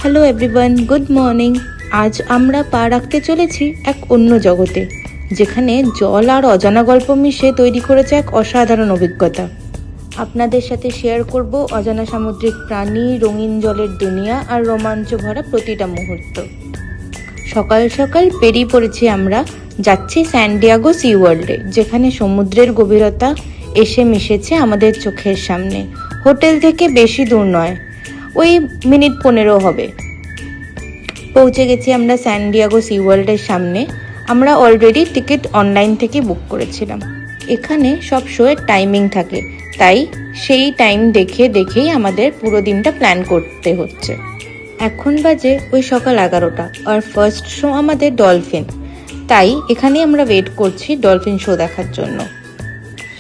Hello everyone, good morning. আজ আমরা পা রাখতে চলেছি এক অন্য জগতে, যেখানে জল আর অজানা গল্প মিশে তৈরি করেছে এক অসাধারণ অভিজ্ঞতা। আপনাদের সাথে শেয়ার করব অজানা সামুদ্রিক প্রাণী, রঙিন জলের দুনিয়া আর রোমাঞ্চ ভরা প্রতিটা মুহূর্ত। সকাল সকাল বেরিয়ে পড়েছি আমরা, যাচ্ছি স্যান্ডিয়াগো সি ওয়ার্ল্ডে, যেখানে সমুদ্রের গভীরতা এসে মিশেছে আমাদের চোখের সামনে। হোটেল থেকে বেশি দূর নয়, ওই মিনিট 15 হবে। পৌঁছে গেছি আমরা স্যান্ডিয়াগো সি ওয়ার্ল্ডের সামনে। আমরা অলরেডি টিকিট অনলাইন থেকে বুক করেছিলাম। এখানে সব শোয়ের টাইমিং থাকে, তাই সেই টাইম দেখেই আমাদের পুরো দিনটা প্ল্যান করতে হচ্ছে। এখন বাজে ওই সকাল 11টা, আর ফার্স্ট শো আমাদের ডলফিন, তাই এখানে আমরা ওয়েট করছি ডলফিন শো দেখার জন্য।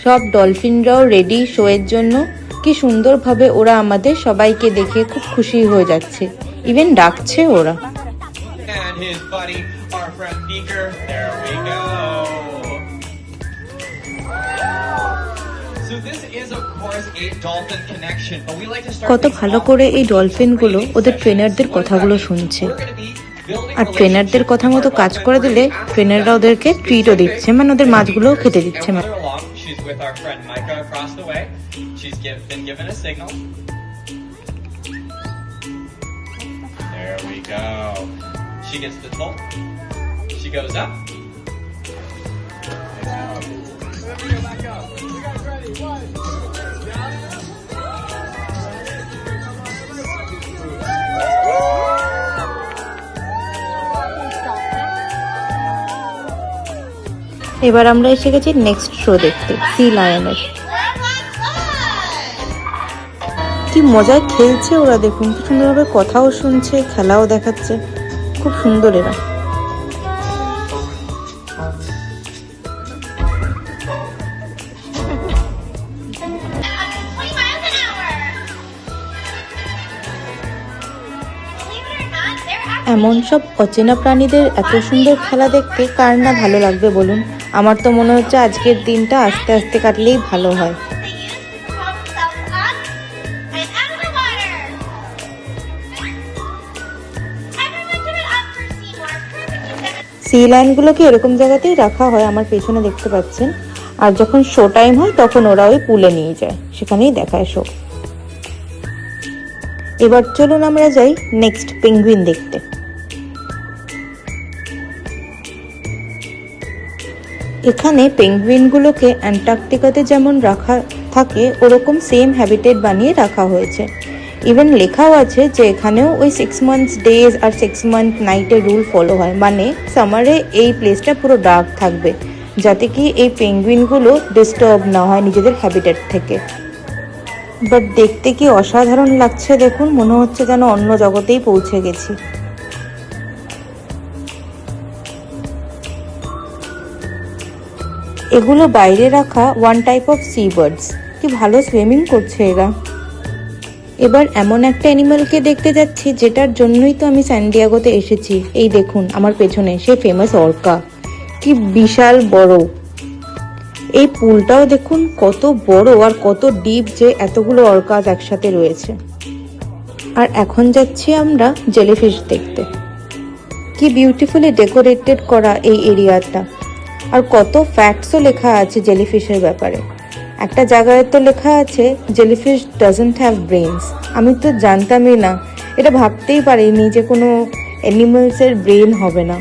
সব ডলফিনরাও রেডি শোয়ের জন্য। কি সুন্দরভাবে ওরা আমাদের সবাইকে দেখে খুব খুশি হয়ে যাচ্ছে, ইভেন ডাকছে ওরা। কত ভালো করে এই ডলফিনগুলো ওদের ট্রেনারদের কথাগুলো শুনছে, আর ট্রেনারদের কথা মতো কাজ করে দিলে ট্রেনাররা ওদেরকে ট্রিটও দিচ্ছে, মানে ওদের মাছগুলোও খেতে দিচ্ছে। She's with our friend Micah across the way. She's been given a signal. There we go. She gets the toll. She goes up. এবার আমরা এসে গেছি নেক্সট শো দেখতে, সি লায়নের। কি মজায় খেলছে ওরা, দেখুন কি সুন্দরভাবে কথাও শুনছে, খেলাও দেখাচ্ছে, খুব সুন্দর এরা। এমন সব অচেনা প্রাণীদের এত সুন্দর খেলা দেখতে কার না ভালো লাগবে বলুন। আমার তো মনে হচ্ছে আজকের দিনটা আস্তে আস্তে কাটলেই ভালো হয়। সি লায়নগুলোকে এরকম জায়গাতেই রাখা হয়, আমার পেছনে দেখতে পাচ্ছেন। আর যখন শো টাইম হয় তখন ওরা ওই পুলে নিয়ে যায়, সেখানেই দেখায় শো। এবার চলুন আমরা যাই নেক্সট পেঙ্গুইন দেখতে। এখানে পেঙ্গুইনগুলোকে অ্যান্টার্কটিকাতে যেমন রাখা থাকে ওরকম সেম হ্যাবিটেট বানিয়ে রাখা হয়েছে। ইভেন লেখাও আছে যে এখানেও ওই 6 months ডেজ আর 6 month নাইটের রুল ফলো হয়, মানে সামারে এই প্লেসটা পুরো ডার্ক থাকবে, যাতে কি এই পেঙ্গুইনগুলো ডিস্টার্ব না হয় নিজেদের হ্যাবিটেট থেকে। বাট দেখতে কি অসাধারণ লাগছে দেখুন, মনে হচ্ছে যেন অন্য জগতেই পৌঁছে গেছি। এগুলো বাইরে রাখা one type of sea birds, কি ভালো সুইমিং করছে এরা। এবার এমন একটা অ্যানিমালকে দেখতে যাচ্ছি যেটার জন্যই তো আমি স্যান্ডিয়াগোতে এসেছি। এই দেখুন আমার পেছনে সেই ফেমাস অর্কা, কি বিশাল বড়। এই পুলটাও দেখুন কত বড় আর কত ডিপ যে এতগুলো অর্কাস একসাথে রয়েছে। আর এখন যাচ্ছি আমরা জেলিফিশ দেখতে। কি বিউটিফুলি ডেকোরেটেড করা এই এরিয়াটা, আর কত ফ্যাক্টসও লেখা আছে জেলিফিশের ব্যাপারে। একটা জায়গায় তো লেখা আছে জেলিফিশ ডাজন্ট হ্যাভ ব্রেনস। আমি তো জানতামই না, এটা ভাবতেই পারিনি যে কোনো অ্যানিমালসের ব্রেন হবে না।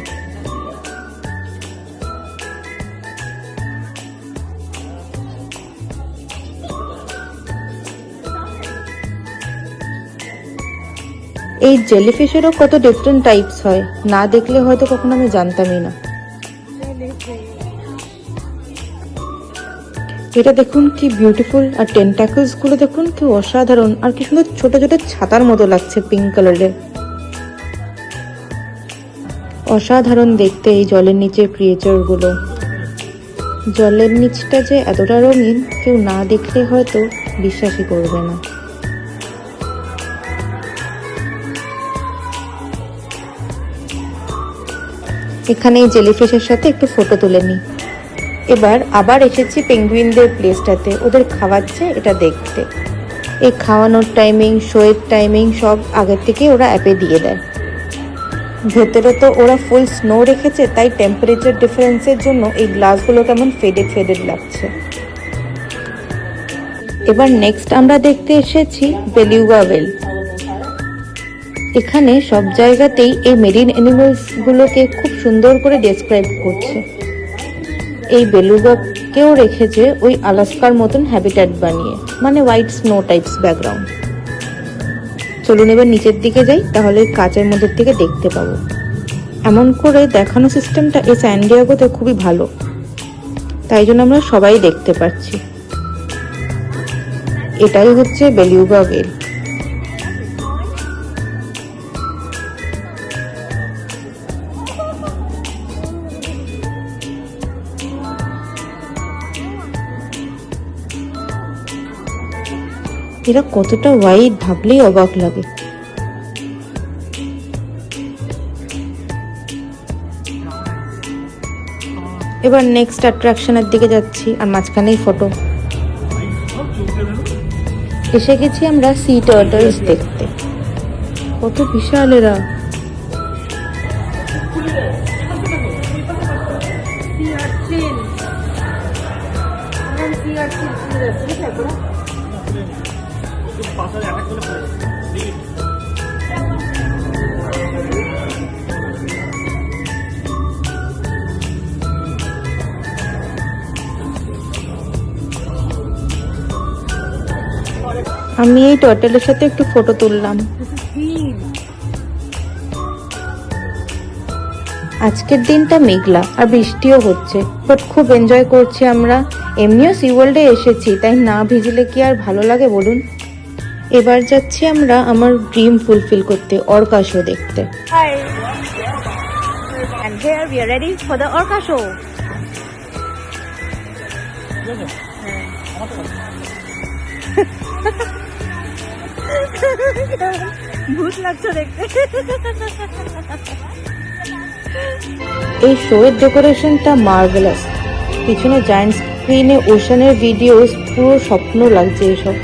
এই জেলিফিশেরও কত ডিফারেন্ট টাইপস হয়, না দেখলে হয়তো কখনো আমি জানতামই না। এটা দেখুন কি বিউটিফুল, আর টেন্টাকলস গুলো দেখুন কি অসাধারণ, আর কি সুন্দর ছোট ছোট ছাতার মতো লাগছে পিঙ্ক কালারের। অসাধারণ দেখতে এই জলের নিচের ক্রিয়েচার গুলো। জলের নিচটা যে এতটা রঙিন কেউ না দেখলে হয়তো বিশ্বাসই করবে না। এখানে এই জেলিফিশের সাথে একটু ফটো তুলে নিই। এবার আবার এসেছি পেঙ্গুইনদের প্লেসটাতে, ওদের খাওয়াচ্ছে এটা দেখতে। এই খাওয়ানোর টাইমিং, শোয়ের টাইমিং সব আগের থেকে ওরা অ্যাপে দিয়ে দেয়। ভেতরে তো ওরা ফুল স্নো রেখেছে, তাই টেম্পারেচার ডিফারেন্সের জন্য এই গ্লাসগুলো কেমন ফেডেড ফেডেড লাগছে। এবার নেক্সট আমরা দেখতে এসেছি বেলুগা ওয়েল। এখানে সব জায়গাতেই এই মেরিন অ্যানিমালস গুলোকে খুব সুন্দর করে ডেসক্রাইব করছে। এই বেলুগাকেও রেখেছে ওই আলাস্কার মতন হ্যাবিট্যাট বানিয়ে, মানে হোয়াইট স্নো টাইপস ব্যাকগ্রাউন্ড। চলুন এবার নিচের দিকে যাই, তাহলে কাচের মধ্যে থেকে দেখতে পাবো। এমন করে দেখানো সিস্টেমটা এই স্যান ডিয়েগোতে খুবই ভালো, তাই জন্য আমরা সবাই দেখতে পাচ্ছি। এটাই হচ্ছে বেলুগা ওয়েল। এরা কতটা ওয়াইড ভাবলেই অবাক লাগে। এবার নেক্সট অ্যাট্রাকশনের দিকে যাচ্ছি, আর মাঝখানেই ফটো। এসে গেছি আমরা সি টার্টলস দেখতে। কত বিশাল এরা! আমি এই টার্টলের সাথে একটু ফটো তুললাম। আজকের দিনটা মেঘলা আর বৃষ্টিও হচ্ছে, বাট খুব এনজয় করছি আমরা। এমনিও সি ওয়ার্ল্ডে এসেছি, তাই না ভিজলে কি আর ভালো লাগে বলুন। এবার যাচ্ছি আমরা আমার ড্রিম ফুলফিল করতে, অর্কা শো দেখতে। Hi. And here we are ready for the orca show. ভূত লাগছে দেখতে। এই শো এর ডেকোরেশনটা মার্ভেলাস। পিছনে জায়ান্ট স্ক্রিনে ওশানের ভিডিওস, পুরো স্বপ্ন লাগছে এসব।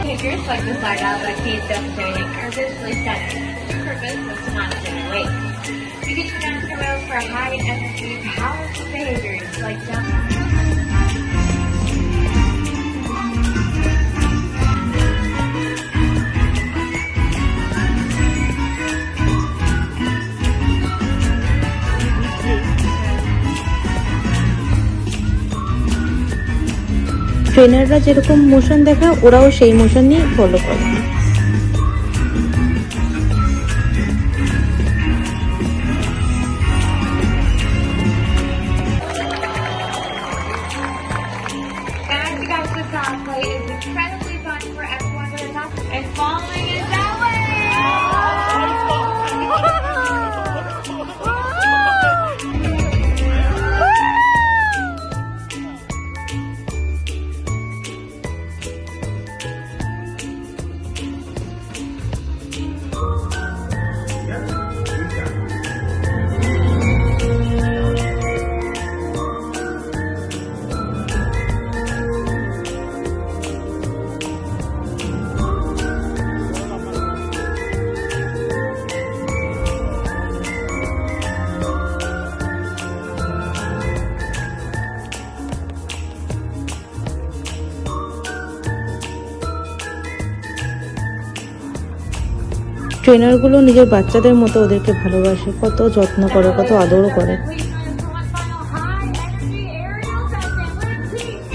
Pictures like the side out that Keith demonstrating are visually stunning. The purpose is to not stay awake. You can turn on the wheels for high energy, powerful behaviors like jumping. ট্রেনাররা যেরকম motion দেখায়, ওরাও সেই motion নিয়ে follow করে। Guys, the sound play is incredibly fun for everyone to attack and following it that way. ট্রেনারগুলো নিজের বাচ্চাদের মতো ওদেরকে ভালোবাসে, কত যত্ন করে, কত আদরও করে। Please join us for one final high energy aerial session. Let's see.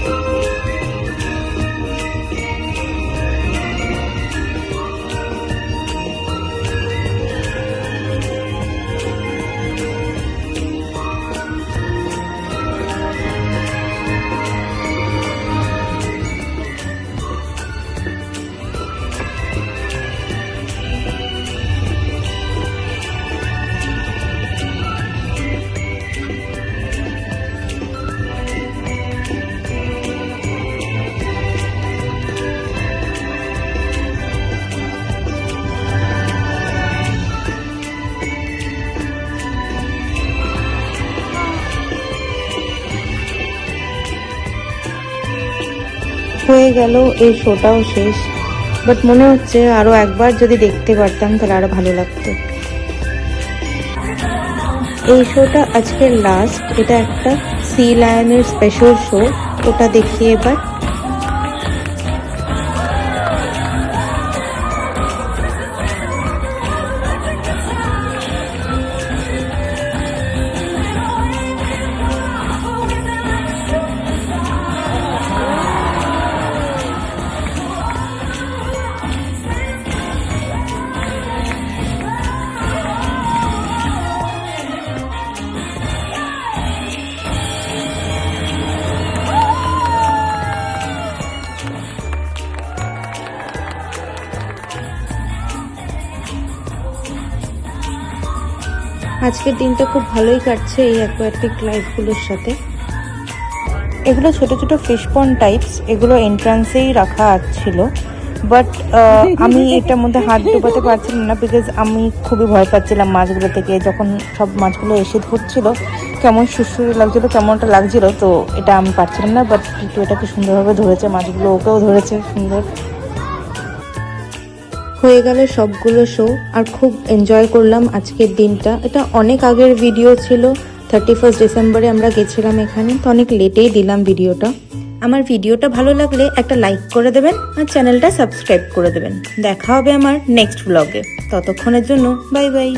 গেল এই শোটাও শেষ, বাট মনে হচ্ছে আরও একবার যদি দেখতে পারতাম তাহলে আরও ভালো লাগতো। এই শোটা আজকের লাস্ট, এটা একটা সি লায়নের স্পেশাল শো, ওটা দেখি এবার। আজকের দিনটা খুব ভালোই কাটছে এই অ্যাকোয়াটিক লাইফগুলোর সাথে। এগুলো ছোট ছোট ফিশ পন্ড টাইপস, এগুলো এন্ট্রান্সেই রাখা ছিল, বাট আমি এটার মধ্যে হাত ডোবাতে পারছিলাম না, বিকজ আমি খুবই ভয় পাচ্ছিলাম মাছগুলো থেকে। যখন সব মাছগুলো এসে ধরছিল কেমন সুরসুরি লাগছিল, কেমনটা লাগছিল, তো এটা আমি পারছিলাম না। বাট টিটু এটাকে সুন্দরভাবে ধরেছে, মাছগুলো ওকেও ধরেছে সুন্দর। হয়ে গেল সবগুলো শো, আর খুব এনজয় করলাম আজকের দিনটা। এটা অনেক আগের ভিডিও ছিল, 31 ডিসেম্বরে আমরা গেছিলাম এখানে, তো অনেক লেটেই দিলাম ভিডিওটা। আমার ভিডিওটা ভালো লাগলে একটা লাইক করে দেবেন আর চ্যানেলটা সাবস্ক্রাইব করে দেবেন। দেখা হবে আমার নেক্সট ব্লগে, ততক্ষণের জন্য বাই বাই।